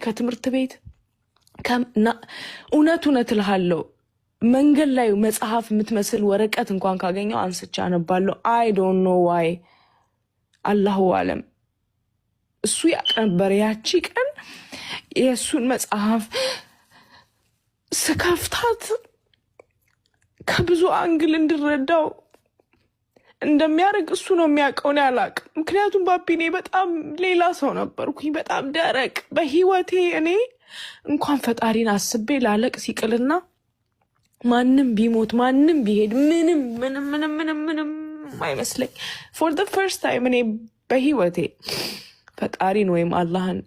ከትምህርት ቤት እውነት ልሃለው መንገድ ላይ መጽሐፍ የምትመስል ወረቀት እንኳን ካገኘው አንስቻ አነባለሁ። አይ ዶንት ኖ ዋይ አላሁ አለም። እሱ ያቀነበር ያቺ ቀን የእሱን መጽሐፍ ስከፍታት ከብዙ አንግል እንድረዳው እንደሚያደርግ እሱ ነው የሚያውቀው፣ እኔ አላውቅም። ምክንያቱም ባቢኔ በጣም ሌላ ሰው ነበርኩኝ፣ በጣም ደረቅ በህይወቴ። እኔ እንኳን ፈጣሪን አስቤ ላለቅ ሲቅልና ማንም ቢሞት ማንም ቢሄድ ምንም ምንም ምንም ምንም ምንም አይመስለኝ። ፎር ዘ ፈርስት ታይም እኔ በህይወቴ ፈጣሪን ወይም አላህን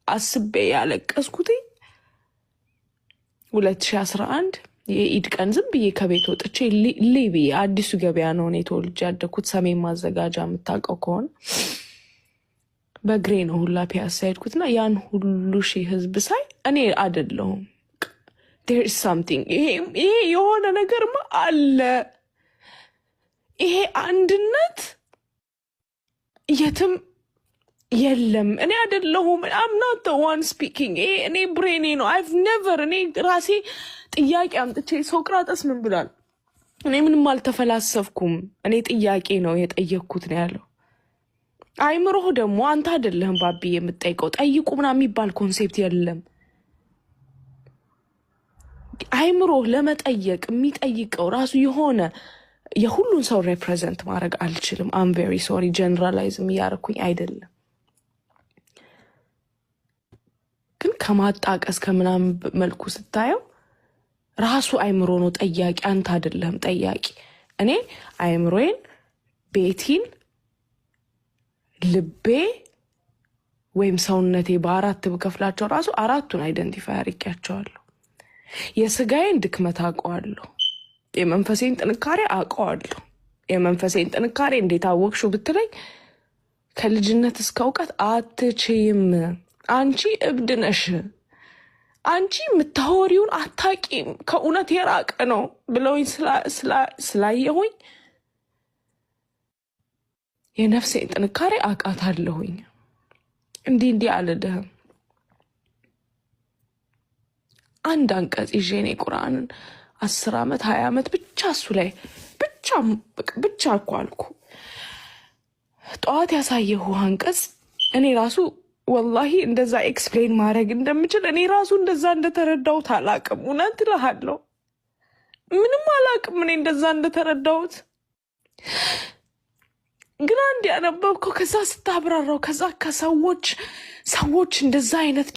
አስቤ ያለቀስኩት 2011 የኢድ ቀን ዝም ብዬ ከቤት ወጥቼ ሊቢ አዲሱ ገበያ ነው እኔ ተወልጄ ያደኩት፣ ሰሜን ማዘጋጃ የምታውቀው ከሆነ በእግሬ ነው ሁላ ፒያሳ ሄድኩትና ያን ሁሉ ሺህ ህዝብ ሳይ እኔ አይደለሁም there is something ይሄ የሆነ ነገርማ አለ፣ ይሄ አንድነት የትም የለም። እኔ አይደለሁም I'm not the one speaking። እኔ ብሬኔ ነው I've never እኔ ራሴ ጥያቄ አምጥቼ ሶቅራጠስ ምን ብሏል? እኔ ምንም አልተፈላሰፍኩም። እኔ ጥያቄ ነው የጠየቅኩት ነው ያለው። አይምሮህ ደግሞ አንተ አይደለህም ባቢ የምትጠይቀው። ጠይቁ ምናምን የሚባል ኮንሴፕት የለም። አይምሮህ ለመጠየቅ የሚጠይቀው ራሱ የሆነ የሁሉን ሰው ሬፕሬዘንት ማድረግ አልችልም። I'm very sorry ጀነራላይዝም እያደረኩኝ አይደለም፣ ግን ከማጣቀስ ከምናምን መልኩ ስታየው ራሱ አይምሮ ነው ጠያቂ፣ አንተ አይደለም ጠያቂ። እኔ አይምሮዬን፣ ቤቲን፣ ልቤ ወይም ሰውነቴ በአራት ብከፍላቸው ራሱ አራቱን አይደንቲፋይ አድርጌያቸዋለሁ። የስጋዬን ድክመት አውቀዋለሁ፣ የመንፈሴን ጥንካሬ አውቀዋለሁ። የመንፈሴን ጥንካሬ እንዴት አወቅሽው ብትለኝ ከልጅነት እስከ እውቀት አትችይም፣ አንቺ እብድ ነሽ፣ አንቺ የምታወሪውን አታቂም፣ ከእውነት የራቀ ነው ብለውኝ ስላየሁኝ የነፍሴን ጥንካሬ አውቃታለሁኝ። እንዲህ አልልህም። አንድ አንቀጽ ይዤ እኔ ቁርአንን 10 ዓመት 20 ዓመት ብቻ እሱ ላይ ብቻ እኮ አልኩ። ጠዋት ያሳየሁ አንቀጽ እኔ ራሱ ወላሂ እንደዛ ኤክስፕሌን ማድረግ እንደምችል እኔ ራሱ እንደዛ እንደተረዳሁት አላቅም። እውነት እልሃለሁ ምንም አላቅም እኔ እንደዛ እንደተረዳሁት። ግን አንድ ያነበብከው ከዛ ስታብራራው ከዛ ከሰዎች እንደዛ አይነት